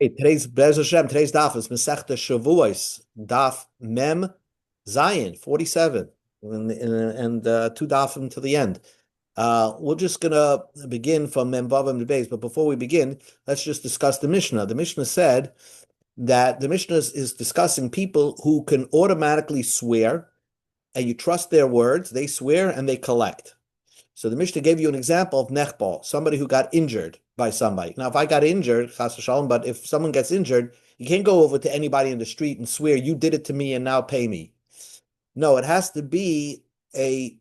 Hey, today's Bez Hashem, today's daf is Masechta Shavuos Daf Mem Zayin 47, and two dafim to the end. We're just gonna begin from Mem Vavam to Beis, but before we begin, let's just discuss the Mishnah. The Mishnah said that the Mishnah is discussing people who can automatically swear, and you trust their words. They swear and they collect. So the Mishnah gave you an example of nechbal, somebody who got injured by somebody. Now, if I got injured, chas v'shalom, but if someone gets injured, you can't go over to anybody in the street and swear you did it to me and now pay me. No, it has to be a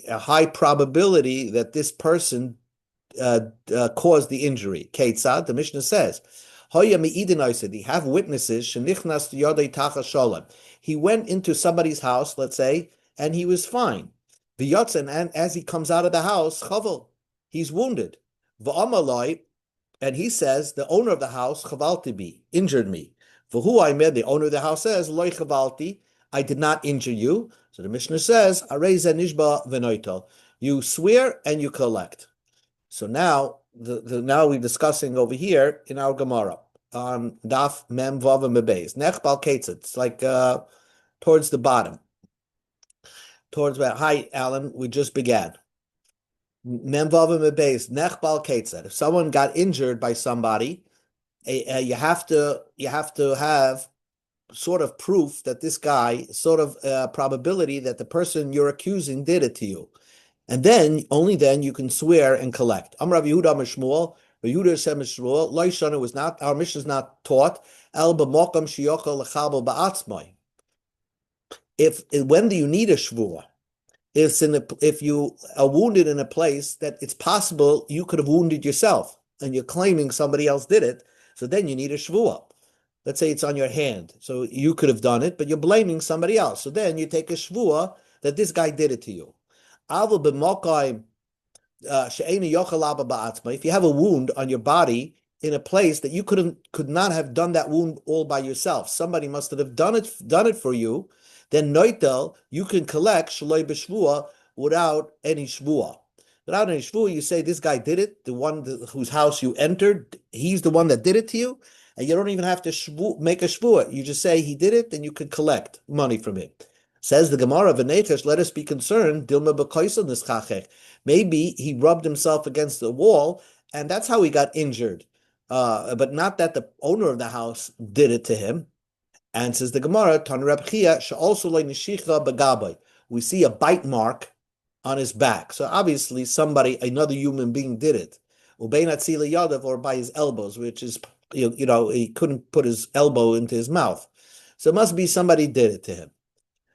high probability that this person caused the injury. Ketzad, the Mishnah says, Hoya me'idin said, he have witnesses, shenichnas yodei tacha sholem. He went into somebody's house, let's say, and he was fine. V'yotzen, and as he comes out of the house, chaval, he's wounded. V'amaloi, and he says, the owner of the house, chavalti bi, injured me. V'hu aimed, the owner of the house says, loy chavalti, I did not injure you. So the Mishnah says, areza nishba v'noito, you swear and you collect. So now, now we're discussing over here in our Gemara on Daf Mem Vav Mebeis. Nechbal Ketzet. It's like towards the bottom. Hi, Alan. We just began. Mem Vav Mebeis. Nechbal Ketzet. If someone got injured by somebody, you have to have sort of proof that this guy, sort of probability that the person you're accusing did it to you. And then, only then, you can swear and collect. Amar Rav Yehuda Mishmuel, Rav Yehuda said Mishmuel, Lo Yishana was not, our mission is not taught, El b'mokam sheyochel lechabel ba'atzmai. When do you need a shvua? If you are wounded in a place that it's possible you could have wounded yourself, and you're claiming somebody else did it, so then you need a shvua. Let's say it's on your hand, so you could have done it, but you're blaming somebody else. So then you take a shvua that this guy did it to you. If you have a wound on your body in a place that you could not have done that wound all by yourself, somebody must have done it for you, then noitel, you can collect shaloi b'shvua without any shvua. Without any shvua, you say this guy did it, the one whose house you entered, he's the one that did it to you, and you don't even have to make a shvua. You just say he did it, then you can collect money from him. Says the Gemara, "V'nechesh, let us be concerned. Dilma b'koisel nischachech. Maybe he rubbed himself against the wall, and that's how he got injured. But not that the owner of the house did it to him." And says the Gemara, "Tan Reb Chia she'also le nishicha b'gabay." We see a bite mark on his back. So obviously, another human being, did it. Ubein atzila yadav, or by his elbows, which is he couldn't put his elbow into his mouth. So it must be somebody did it to him.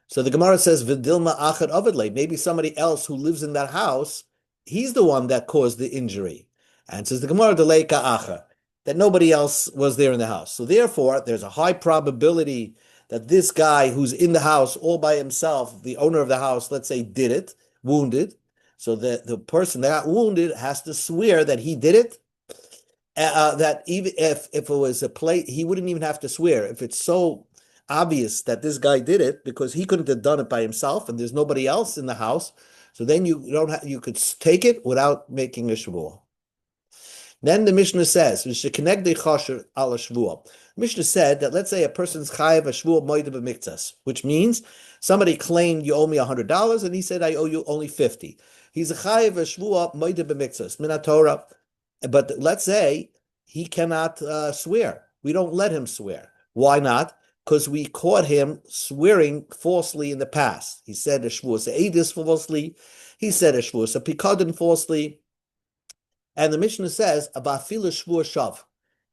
So the Gemara says, "V'dilma achad avidle." Maybe somebody else who lives in that house, he's the one that caused the injury. And says the Gemara, "Delei ka'acha," that nobody else was there in the house. So therefore, there's a high probability that this guy who's in the house all by himself, the owner of the house, let's say, did it, wounded. So the person that got wounded has to swear that he did it. That even if it was a play, he wouldn't even have to swear if it's so obvious that this guy did it, because he couldn't have done it by himself and there's nobody else in the house. So then you could take it without making a shvuah. Then the Mishnah says, Mishnah said that let's say a person's chayav a shvuah moed b'miktzas, which means somebody claimed you owe me $100 and he said I owe you only 50. He's a chayav a shvuah moed b'miktzas min Torah. But let's say he cannot swear. We don't let him swear. Why not? Because we caught him swearing falsely in the past. He said a shvuas eidus falsely. He said a shvuas pikadon falsely. And the Mishnah says, "Abafila shvuas shav,"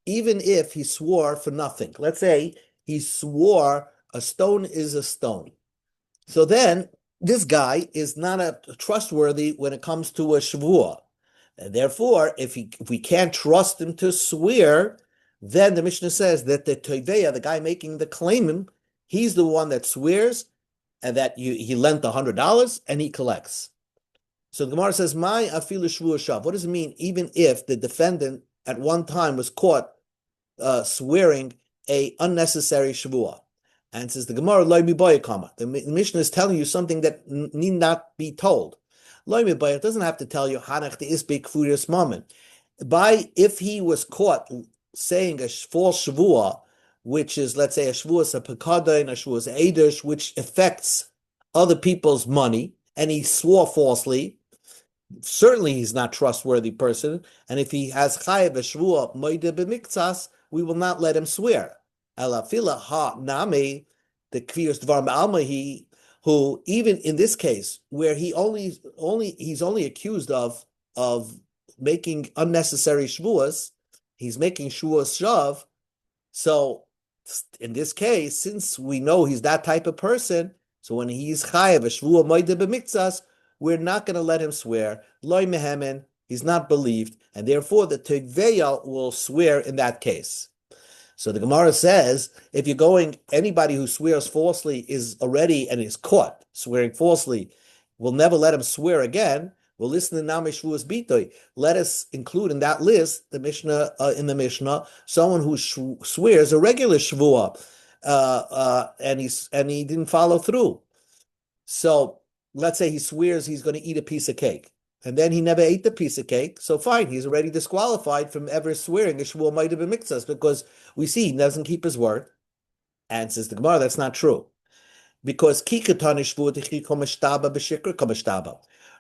even if he swore for nothing. Let's say he swore a stone is a stone. So then this guy is not trustworthy when it comes to a shvuah. And therefore, if we can't trust him to swear, then the Mishnah says that the toiveya, the guy making the claim, he's the one that swears, and that he lent $100 and he collects. So the Gemara says, "My afilu shvuah shav." What does it mean? Even if the defendant at one time was caught swearing a unnecessary shvuah, and says the Gemara, "Lo mibayakama." The Mishnah is telling you something that need not be told. Lo mibayak doesn't have to tell you hanach the isbek furious moment. If he was caught saying a false shvua, which is, let's say, a shvuas a pekadon, a shvuas edish, which affects other people's money, and he swore falsely, certainly he's not a trustworthy person. And if he has chayev a shvua moide b'miktsas, we will not let him swear. Elafila ha nami, the kviyos dvar ma'almahi, who even in this case where he's only accused of making unnecessary shvuas, he's making shvuas shav. So in this case, since we know he's that type of person, so when he's chayev a shvua moide b'miktsas, we're not going to let him swear. Loy mehemen, he's not believed, and therefore the Tegveya will swear in that case. So the Gemara says, if you're going, anybody who swears falsely is already and is caught swearing falsely, we'll never let him swear again. We'll listen to Nami Shvuas Bitoy. Let us include in that list the Mishnah in the Mishnah someone who swears a regular shvua, and he didn't follow through. So let's say he swears he's going to eat a piece of cake, and then he never ate the piece of cake. So fine, he's already disqualified from ever swearing a shvuah might have been mixas, because we see he doesn't keep his word. And says the Gemara, that's not true, because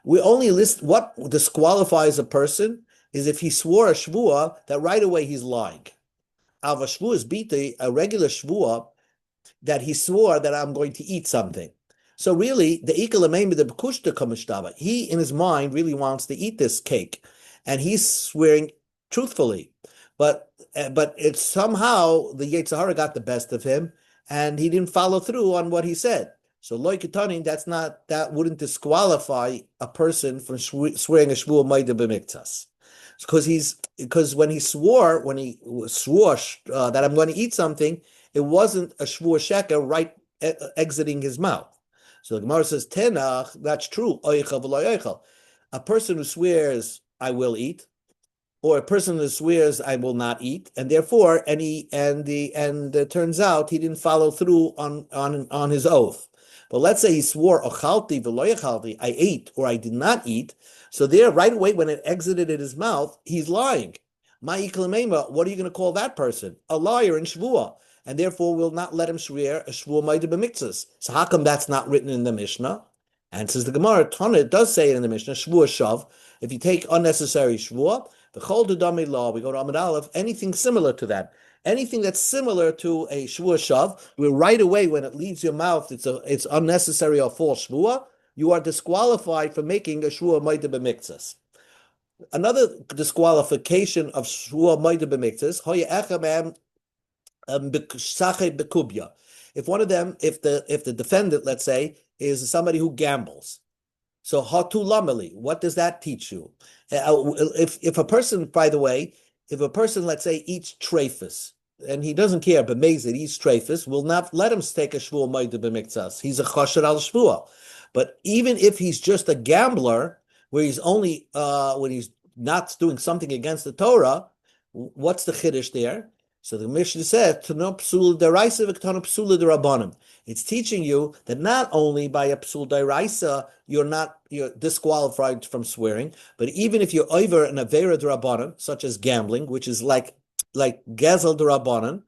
we only list what disqualifies a person is if he swore a shvuah that right away he's lying. Av a shvuah is bita, a regular shvuah that he swore that I'm going to eat something. So really, the he in his mind really wants to eat this cake, and he's swearing truthfully, but it's somehow the Yetzer Hara got the best of him, and he didn't follow through on what he said. So loy ketanin, that wouldn't disqualify a person from swearing a shvuah ma'ida b'miktas, because when he swore that I'm going to eat something, it wasn't a shvuah sheker right exiting his mouth. So the Gemara says, Tenach, that's true. A person who swears, I will eat, or a person who swears, I will not eat, and therefore, it turns out he didn't follow through on his oath. But let's say he swore, Ochalti v'lo I ate or I did not eat. So there, right away, when it exited in his mouth, he's lying. What are you going to call that person? A liar in Shvuah. And therefore will not let him swear a shvuah ma'ida b'miktzas. So how come that's not written in the Mishnah? And says the Gemara, Tana does say it in the Mishnah, shvuah shav. If you take unnecessary shvuah, the chol dudami law, we go to Amud Aleph, anything similar to that. Anything that's similar to a shvuah shav, where right away when it leaves your mouth, it's unnecessary or false shvuah, you are disqualified from making a shvuah ma'ida b'miktzas. Another disqualification of shvuah ma'ida b'miktzas, hoya echamem, if one of them, if the defendant, let's say, is somebody who gambles, so hatu lameli, what does that teach you? If a person, by the way, let's say, eats treifus, and he doesn't care, but Mezid eats treifus, will not let him take a shvuah ma'ida b'miktzas. He's a chasher al shvuah. But even if he's just a gambler, where he's only when he's not doing something against the Torah, what's the chiddush there? So the Mishnah says, it's teaching you that not only by a psul deraisa you're disqualified from swearing, but even if you're over an avera d'Rabbanan, such as gambling, which is like gezel d'Rabbanan,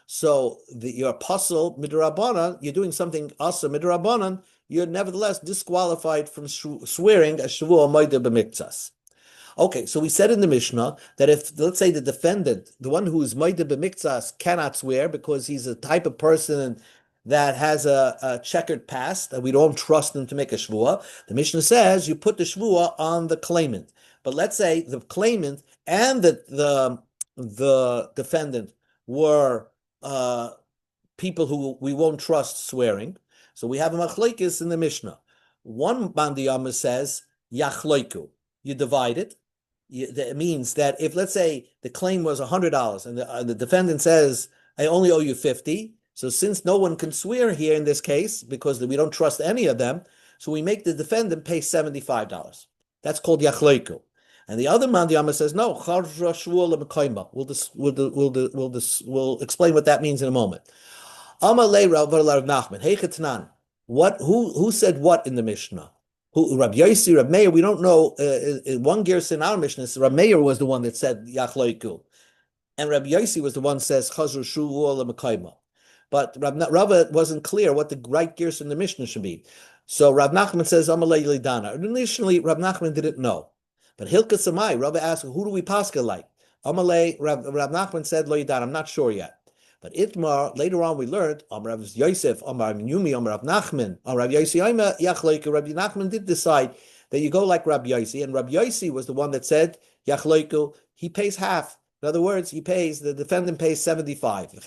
so you're apostle midrabbanan, you're doing something asa midrabbanan, you're nevertheless disqualified from swearing a shavua ma'ida b'miktzas. Okay, so we said in the Mishnah that if, let's say, the defendant, the one who is Maida b'miktzas, cannot swear because he's a type of person that has a checkered past, and we don't trust him to make a shvuah, the Mishnah says you put the shvuah on the claimant. But let's say the claimant and the defendant were people who we won't trust swearing. So we have a machlekes in the Mishnah. One bandiyama says, yachloiku, you divide it. That means that if, let's say, the claim was $100 and the defendant says, I only owe you 50. So since no one can swear here in this case, because we don't trust any of them, so we make the defendant pay $75. That's called yachleiku. And the other man, the Amma says, no, we'll explain what that means in a moment. Who said what in the Mishnah? Who, Rabbi Yossi, Rabbi Meir, we don't know. One gersa in our Mishnah, Rabbi Meir was the one that said Yachloiku. And Rabbi Yossi was the one who says Chazru Shul Mekayma. But Rava wasn't clear what the right gears in the Mishnah should be. So Rav Nachman says Amalei Lidana. Initially, Rav Nachman didn't know. But Hilka Samai, Rava asked, who do we pascha like? Amalei, Rav Nachman said Lo Yidan, I'm not sure yet. But Itmar, later on we learned, Rav Yosef, Rav Yumi, Rav Nachman, Rav Yossi Aima, Yachleik, Rabbi Nachman did decide that you go like Rabbi Yossi, and Rabbi Yossi was the one that said, Yachleiku, he pays half. In other words, the defendant pays 75. So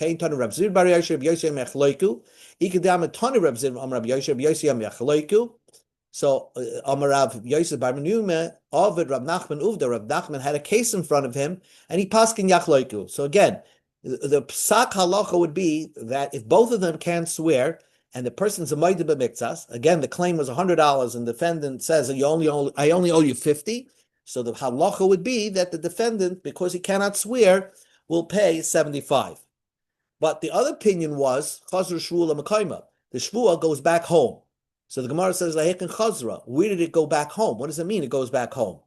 Amarav Yosef Bar Menume, Ovid Rab Nachman Uvda, Rab Nachman had a case in front of him, and he paskin Yachloiku. So again, the psak halacha would be that if both of them can't swear, and the person's a moed b'miktzas, again the claim was $100, and the defendant says I only owe you 50. So the halacha would be that the defendant, because he cannot swear, will pay 75. But the other opinion was chazra shvua l'makayma. The shvua goes back home. So the Gemara says lahekin chazra. Where did it go back home? What does it mean? It goes back home.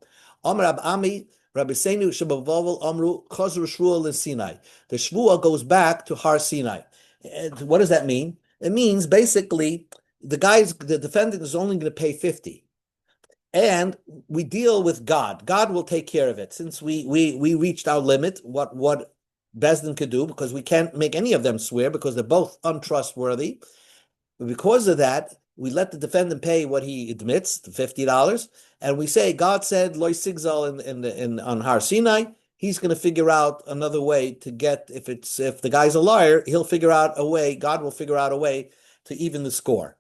Amar Rab Ami, Rabbi Seinu Shabavavel Amru chazra shvua l'Sinai. The shvua goes back to Har Sinai. And what does that mean? It means basically the defendant is only going to pay 50. And we deal with God. God will take care of it. Since we reached our limit, what Bezdin could do, because we can't make any of them swear because they're both untrustworthy. But because of that, we let the defendant pay what he admits, the $50, and we say God said Loy Sigzal on Har Sinai. He's going to figure out another way to get, if the guy's a liar, he'll figure out a way. God will figure out a way to even the score.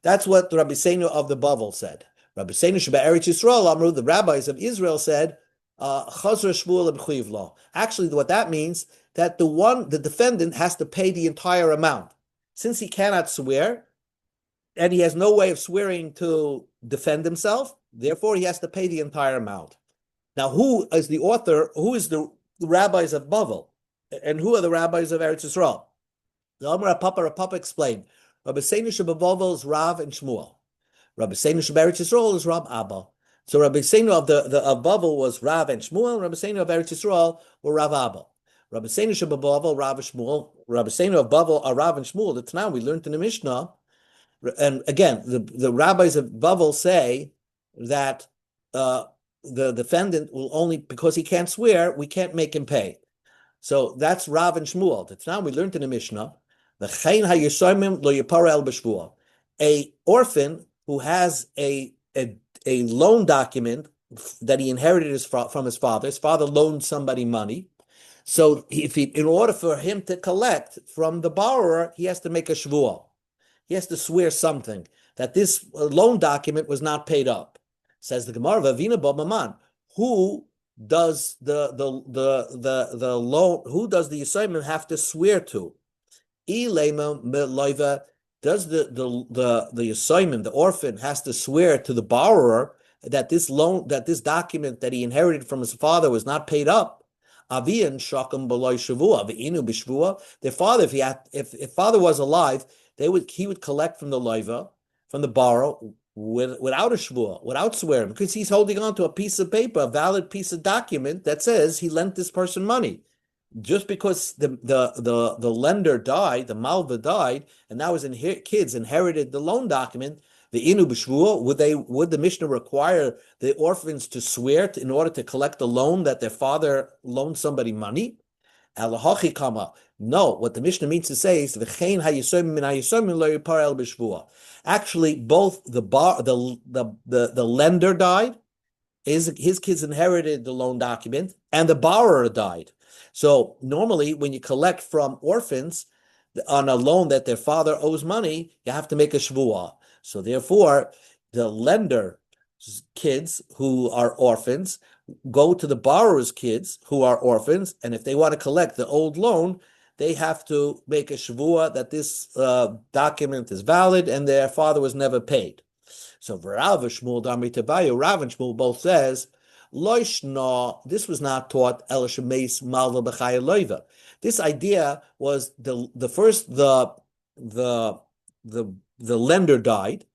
That's what the Rabbi Seinu of the Bavel said. Rabbi Seinu Sheba Eretz Yisrael Amru, the rabbis of Israel said, Chazra Shmuel B'chuyiv Lo. Actually, what that means, that the defendant has to pay the entire amount. Since he cannot swear, and he has no way of swearing to defend himself, therefore he has to pay the entire amount. Now, who is the author? Who is the rabbis of Bavel? And who are the rabbis of Eretz Yisrael? The Amar Papa explained, Rabbi Seinu Sheba Bavel is Rav and Shmuel. Rabbi Seinu Sheba Eretz Yisrael is Rab Abba. So Rabbi Seinu of Bavel was Rav and Shmuel. Rabbi Seinu of Eretz Yisrael were Rav Abba. Rabbi Seinu Sheba Bavel, Rav and Shmuel. Rabbi Seinu of Bavel are Rav and Shmuel. The Tanah we learned in the Mishnah. And again, the rabbis of Bavel say that the defendant will only, because he can't swear, we can't make him pay. So that's Rav and Shmuel. The Tanah we learned in the Mishnah. A orphan who has a loan document that he inherited from his father. His father loaned somebody money. So in order for him to collect from the borrower, he has to make a shvuah. He has to swear something, that this loan document was not paid up. Says the Gemara, Vavina Bamaman, who does the loan, who does the assignment have to swear to? Does the assignment, the orphan, has to swear to the borrower that this document that he inherited from his father was not paid up? Avian shakam b'loy shavua, v'inu b'shvua. Their father, if father was alive, he would collect from the loiva, from the borrower, without a shvua, without swearing, because he's holding on to a piece of paper, a valid piece of document that says he lent this person money. Just because the lender died, the malva died, and now his kids inherited the loan document, the inu b'shvua, would the Mishnah require the orphans to swear in order to collect the loan that their father loaned somebody money? Alahachi kama. No, what the Mishnah means to say is v'chein hayisomin min hayisomin lo yipar el b'shvua. Actually, both the lender died, his kids inherited the loan document, and the borrower died. So normally, when you collect from orphans on a loan that their father owes money, you have to make a shvuah. So therefore, the lender's kids who are orphans go to the borrower's kids who are orphans, and if they want to collect the old loan, they have to make a shvuah that this document is valid and their father was never paid. So Rav and Shmuel both says, Loishna, this was not taught El Shemeis Malva B'chaya Loiva. This idea was the lender died,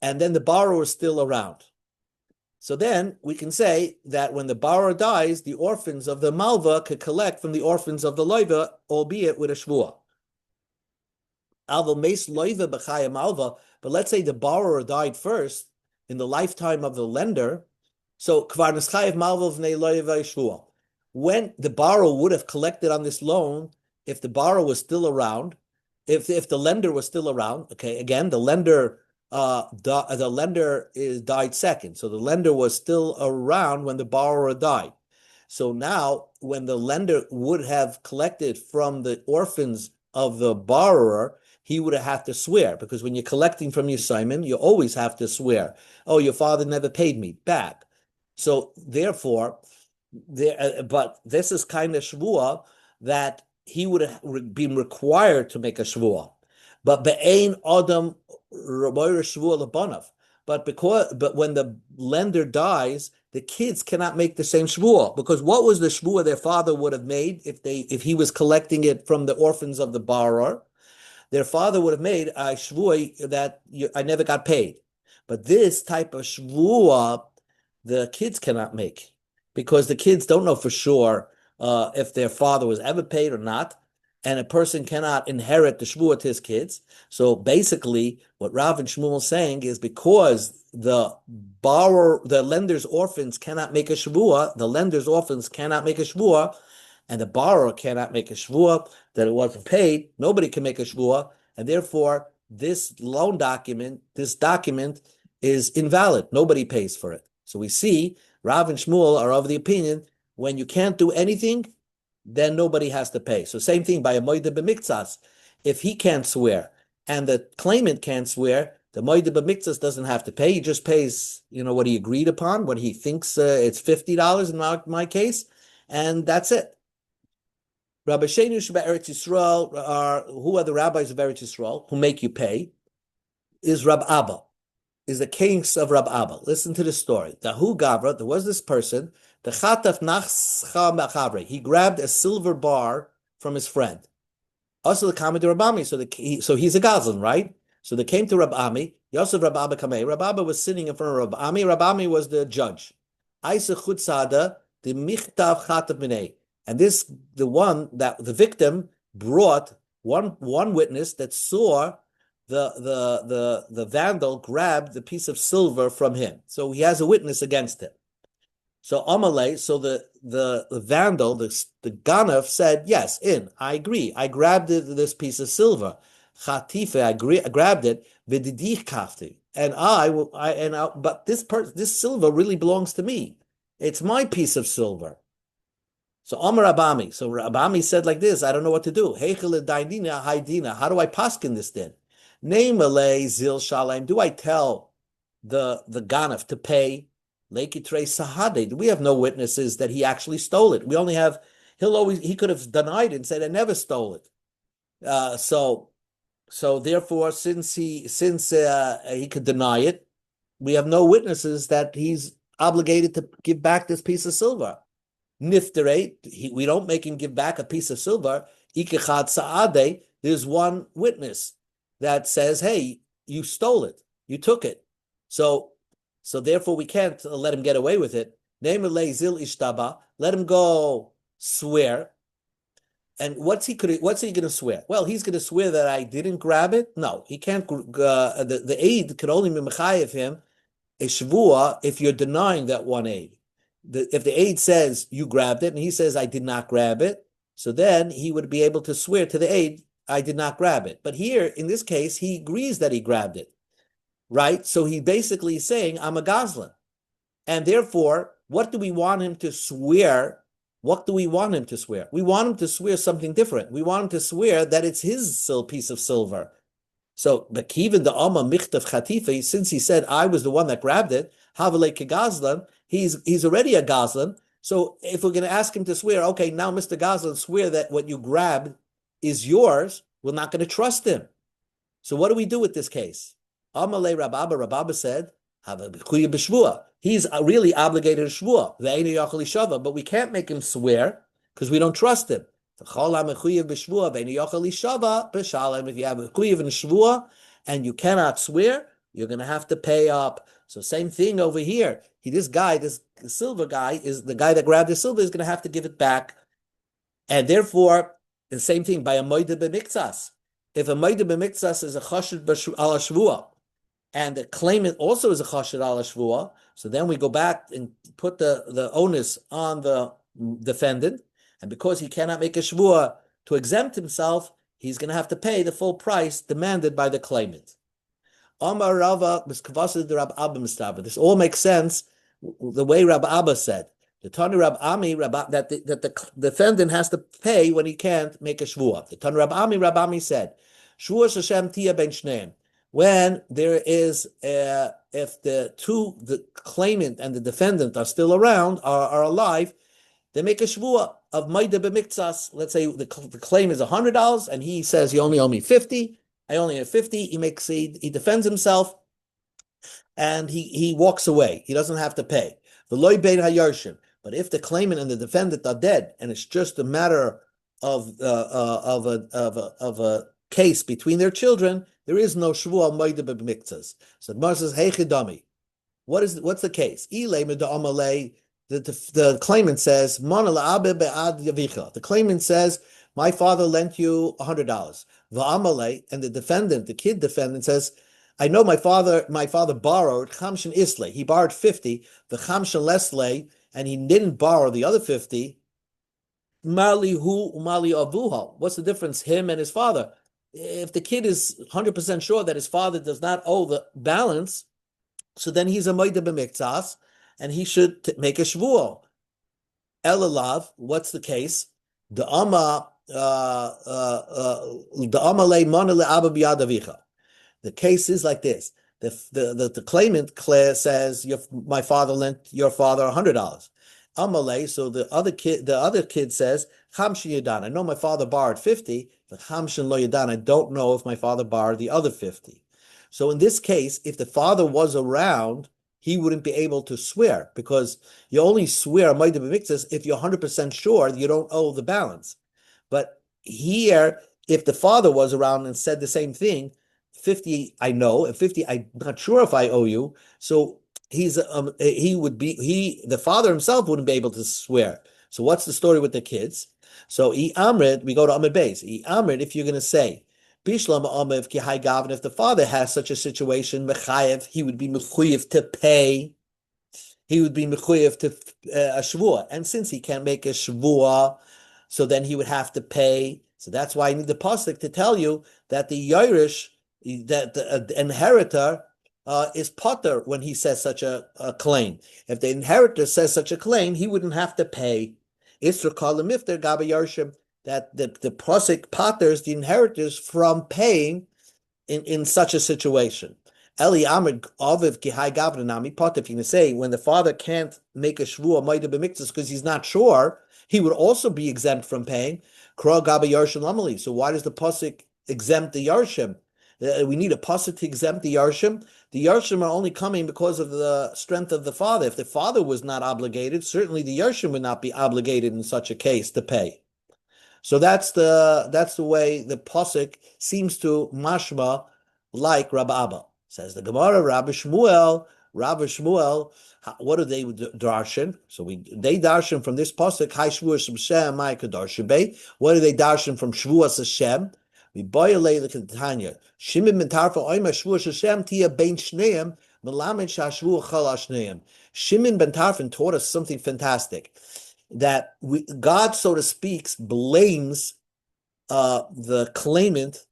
and then the borrower was still around. So then we can say that when the borrower dies, the orphans of the malva could collect from the orphans of the loiva, albeit with a shvuah. But let's say the borrower died first in the lifetime of the lender. So when the borrower would have collected on this loan, if the borrower was still around, if the lender was still around, okay, again, the lender died second. So the lender was still around when the borrower died. So now when the lender would have collected from the orphans of the borrower, he would have had to swear, because when you're collecting from your Simon, you always have to swear, oh, your father never paid me back. So therefore, but this is kind of shvuah that he would have been required to make a shvuah. But be'ein adam shvuah lebanav. But when the lender dies, the kids cannot make the same shvuah, because what was the shvuah their father would have made if he was collecting it from the orphans of the borrower? Their father would have made a shvuah that I never got paid. But this type of shvuah, the kids cannot make, because the kids don't know for sure if their father was ever paid or not, and a person cannot inherit the shvuah to his kids. So basically, what Rav and Shmuel is saying is, because the lender's orphans cannot make a shvuah, the lender's orphans cannot make a shvuah, and the borrower cannot make a shvuah that it wasn't paid, nobody can make a shvuah, and therefore this document is invalid. Nobody pays for it. So we see Rav and Shmuel are of the opinion, when you can't do anything, then nobody has to pay. So same thing by a moide b'miktzas. If he can't swear and the claimant can't swear, the moide b'miktzas doesn't have to pay. He just pays, what he agreed upon, what he thinks it's $50 in my case, and that's it. Rabbi Sheinu Eretz Yisrael who are the rabbis of Eretz Yisrael who make you pay? Is Rab Abba, is the kings of Rab Abba. Listen to the story. Dahu Gavra, there was this person, the Chataf Nachscha Machavre. He grabbed a silver bar from his friend. Also the Kama to Rabami, so he's a Gazlan, right? So they came to Rabami. Yosef Rab Abba Kamei. Rab Abba was sitting in front of Rabami. Rabami was the judge. Aisa Chutzada, the Michtav Chataf Minei. And the victim brought one witness that saw the vandal grab the piece of silver from him. So he has a witness against him. So Amalei, so the vandal, the Ganav said, yes, I agree. I grabbed this piece of silver. Chatife, I grabbed it. V'didich kafti, but this silver really belongs to me. It's my piece of silver. So Amar Rabami. So Rabami said like this, I don't know what to do. Heichel daidina haidina. How do I paskin this then? Neimale zil shalem. Do I tell the ganaf to pay? Leikitre sahade. We have no witnesses that he actually stole it. We only have, he could have denied it and said, I never stole it. So therefore, since he could deny it, we have no witnesses that he's obligated to give back this piece of silver. Nifterate, we don't make him give back a piece of silver. Ikechad sa'ade, there's one witness that says, hey, you stole it, you took it. So therefore we can't let him get away with it. Zil ishtaba, let him go swear. And what's he going to swear? Well, he's going to swear that I didn't grab it. No, he can't. The aid could only be mechayev him a shvuah if you're denying that one aid. If the aid says you grabbed it and he says I did not grab it, so then he would be able to swear to the aid I did not grab it. But here, in this case, he agrees that he grabbed it, right? So he basically is saying I'm a gazlan, and therefore, what do we want him to swear? What do we want him to swear? We want him to swear something different. We want him to swear that it's his piece of silver. So the kivin the Amma Michtav Chatife, since he said I was the one that grabbed it, Havale Kegazlan, he's already a Gazlan. So if we're going to ask him to swear, okay, now Mr. Gazlan, swear that what you grabbed is yours, we're not going to trust him. So what do we do with this case? Amale Rababa said, he's really obligated to shvuah, but we can't make him swear because we don't trust him. If you have a chuyev in shvuah and you cannot swear, you're going to have to pay up. So same thing over here. This silver guy, is the guy that grabbed the silver, is going to have to give it back. And therefore, the same thing by a moide b'miktsas. If a moide b'miktsas is a chashid al shvua, and the claimant also is a chashid al shvua, so then we go back and put the onus on the defendant, and because he cannot make a shvua to exempt himself, he's going to have to pay the full price demanded by the claimant. Amar Rava miskavasa Rab Abba mistava. This all makes sense the way Rab Abba said. The Tani Rab Ami that the defendant has to pay when he can't make a shvuah. The Tani Rab Ami said, shvuah Hashem tia ben shneim. When there is if the claimant and the defendant are still around, are alive, they make a shvuah of maida b'miktsas. Let's say the claim is $100 and he says you only owe me 50. I only have 50. He defends himself, and he walks away. He doesn't have to pay. V'loy bein hayarshim. But if the claimant and the defendant are dead, and it's just a matter of a case between their children, there is no shvuah maida b'miktsas. So the Gemara says, "Hey chidami, what's the case?" The claimant says, the claimant says, my father lent you $100. And the defendant, the kid defendant, says, I know my father borrowed chamshin islay. He borrowed 50, the chamshin leslay, and he didn't borrow the other 50. Mali hu umali avuha. What's the difference, him and his father? If the kid is 100% sure that his father does not owe the balance, so then he's a moide b'miktsas, and he should make a shvuah. Elalav, what's the case? The case is like this. The claimant says my father lent your father $100. Amalei, so the other kid says, Chamshin Yadan, I know my father borrowed 50, but Chamshin Lo Yadan, I don't know if my father borrowed the other 50. So in this case, if the father was around, he wouldn't be able to swear, because you only swear Maida B'miktsas if you're 100% sure you don't owe the balance. But here, if the father was around and said the same thing, 50 I know, and 50 I'm not sure if I owe you, so the father himself wouldn't be able to swear. So what's the story with the kids? So we go to Amid Beis. If you're going to say, Bishlam Amev ki hai gavin, if the father has such a situation, mechayev, he would be mechuyev to pay. He would be mechuyev to a shvuah, and since he can't make a shvuah, so then he would have to pay. So that's why I need the pasuk to tell you that the Yairish, that the inheritor, is potter when he says such a claim. If the inheritor says such a claim, he wouldn't have to pay. Isra kol lemifter gaba yarshim, that the posik potters the inheritors from paying in such a situation. Eli Amr Aviv Kihai Gavranami Potter, if you're going to say when the father can't make a shvuah Maida B'miktsas because he's not sure, he would also be exempt from paying. Kro Gaba Yarshim Lamali. So why does the posik exempt the Yarshim? We need a pasuk to exempt the Yarshim. The Yarshim are only coming because of the strength of the father. If the father was not obligated, certainly the Yarshim would not be obligated in such a case to pay. So that's the way the pasuk seems to mashma like Rabbi Abba. Says the Gemara, Rabbi Shmuel, what do they darshan? So they darshan from this pasuk, Hai Shvuas Hashem, Mai Kedarshin Bei. What do they darshan from Shvuas Hashem? We boilate the Tanya. Shimon ben Tarfa oima Shvuas Hashem tia bein shneim melamed shashvu chal shneim. Shimon ben Tarfa taught us something fantastic, that God, so to speak, blames the claimant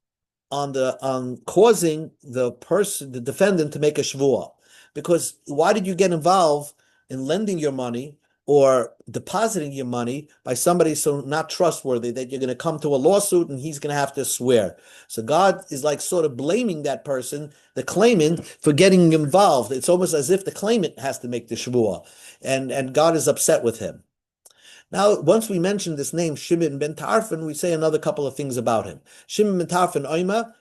on causing the defendant to make a shvuah. Because why did you get involved in lending your money or depositing your money by somebody so not trustworthy that you're going to come to a lawsuit and he's going to have to swear? So God is like sort of blaming that person, the claimant, for getting involved. It's almost as if the claimant has to make the shvuah, and God is upset with him. Now, once we mention this name, Shimon ben Tarfon, we say another couple of things about him. Shimon ben Tarfon oima,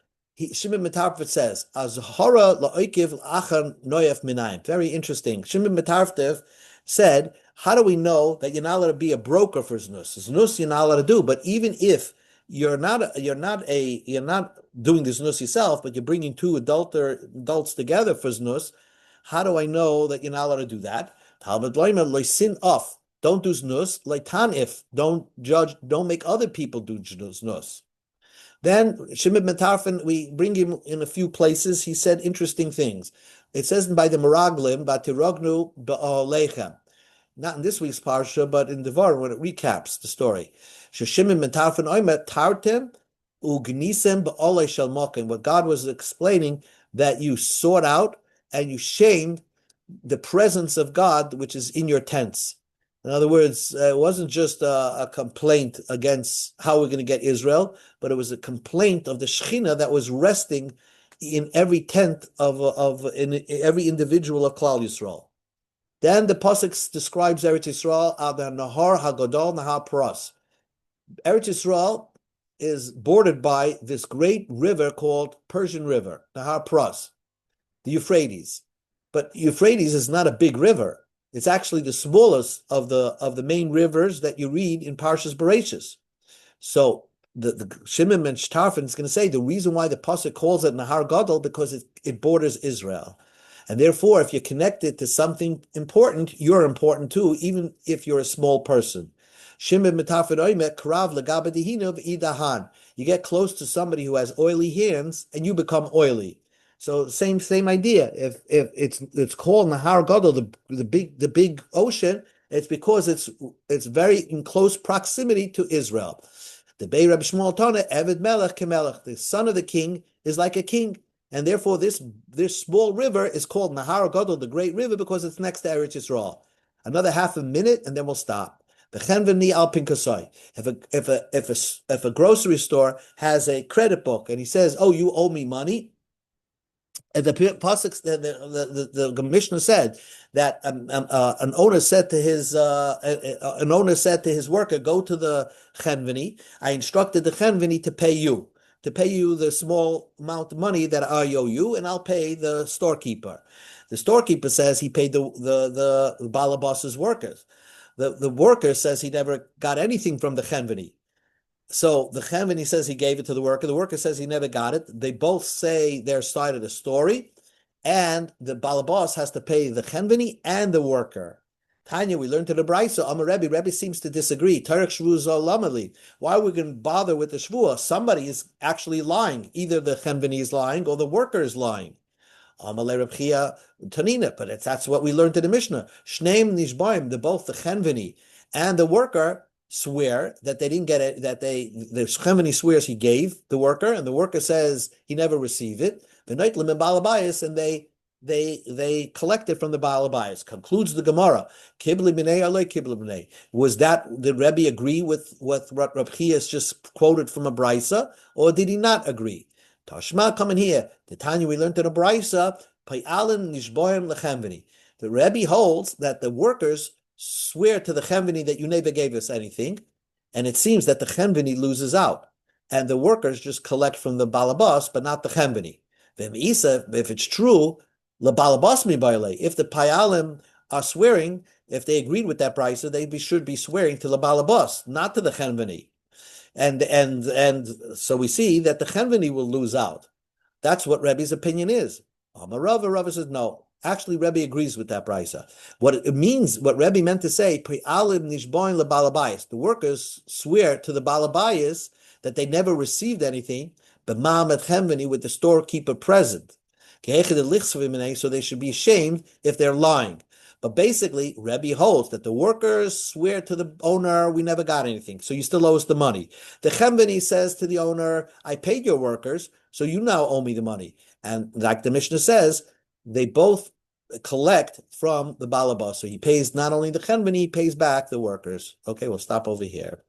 Shimon ben Tarfon says, "Azhara la'okiv achan noyef minayim." Very interesting. Shimon ben Tarfon said, "How do we know that you're not allowed to be a broker for znus? Znus you're not allowed to do, but even if you're not doing the znus yourself, but you're bringing two adults together for znus, how do I know that you're not allowed to do that? Talmud Bavli sin off. Don't do znus. If don't judge. Don't make other people do znus. Then Shimon ben Tarfon, we bring him in a few places. He said interesting things. It says by the Meraglim, "Batirognu ba'olechem." Not in this week's parsha, but in Devar when it recaps the story. Shimon ben Tarfon oimet tartem ugnisem ba'olei shel mokim. What God was explaining that you sought out and you shamed the presence of God, which is in your tents. In other words, it wasn't just a complaint against how we're going to get Israel, but it was a complaint of the Shekhinah that was resting in every tent in every individual of Klal Yisrael. Then the pasuk describes Eretz Yisrael ad Nahar Hagadol Nahar Paras. Eretz Yisrael is bordered by this great river called Persian River, Nahar Paras, the Euphrates. But Euphrates is not a big river. It's actually the smallest of the main rivers that you read in Parshas Bereshis. So the Shimon ben Tarfon is going to say the reason why the pasuk calls it Nahar Gadol because it borders Israel, and therefore if you're connected to something important, you're important too, even if you're a small person. Shimon ben Tarfon oimet karav legaba dihinu v'idahan. You get close to somebody who has oily hands, and you become oily. So same idea. If it's called Nahar Gadol, the big ocean, it's because it's very in close proximity to Israel. The Bei Reb Shmuel Tana Eved Melech Kemelech, the son of the king is like a king, and therefore this small river is called Nahar Gadol, the great river, because it's next to Eretz Yisrael. Another half a minute, and then we'll stop. If a grocery store has a credit book and he says, "Oh, you owe me money," and the pasuk, the Mishnah said that an owner said to his worker, "Go to the chenveni. I instructed the chenveni to pay you the small amount of money that I owe you, and I'll pay the storekeeper." The storekeeper says he paid the balabas's workers. The worker says he never got anything from the chenveni. So the Chenveni says he gave it to the worker. The worker says he never got it. They both say their side of the story, and the balabas has to pay the Chenveni and the worker. Tanya, we learned to the Brisa. Amar Rebbe. Rebbe seems to disagree. Tarek Shvuah Lamali. Why are we going to bother with the Shvuah? Somebody is actually lying. Either the Chenveni is lying or the worker is lying. Amalei Reb Chia Tanina. But that's what we learned in the Mishnah. Shneim Nishbaim. Both the Chenveni and the worker swear that they didn't get it, the Shemini swears he gave the worker, and the worker says he never received it. The night limit balabayas, and they collect it from the balabayas. Concludes the Gemara. Kibli b'nei alei kibli b'nei. Did Rebbe agree with what Reb Chia has just quoted from a brisa, or did he not agree? Tashma, come in here. The Tanya we learned in a brisa. Payalin nishboyim lechenveni. The Rebbe holds that the workers swear to the chenveni that you never gave us anything, and it seems that the chenveni loses out, and the workers just collect from the balabas, but not the chenveni. If it's true, the balabas mi baile. If the payalim are swearing, if they agreed with that price, they should be swearing to the balabas, not to the chenveni. And so we see that the chenveni will lose out. That's what Rebbe's opinion is. Rava says no. Actually, Rebbe agrees with that brisa. What it means, what Rebbe meant to say, the workers swear to the balabayas that they never received anything, but with the storekeeper present. So they should be ashamed if they're lying. But basically, Rebbe holds that the workers swear to the owner, we never got anything, so you still owe us the money. The Chemveni says to the owner, I paid your workers, so you now owe me the money. And like the Mishnah says, they both collect from the balabas. So he pays not only the Chemveni, he pays back the workers. Okay, we'll stop over here.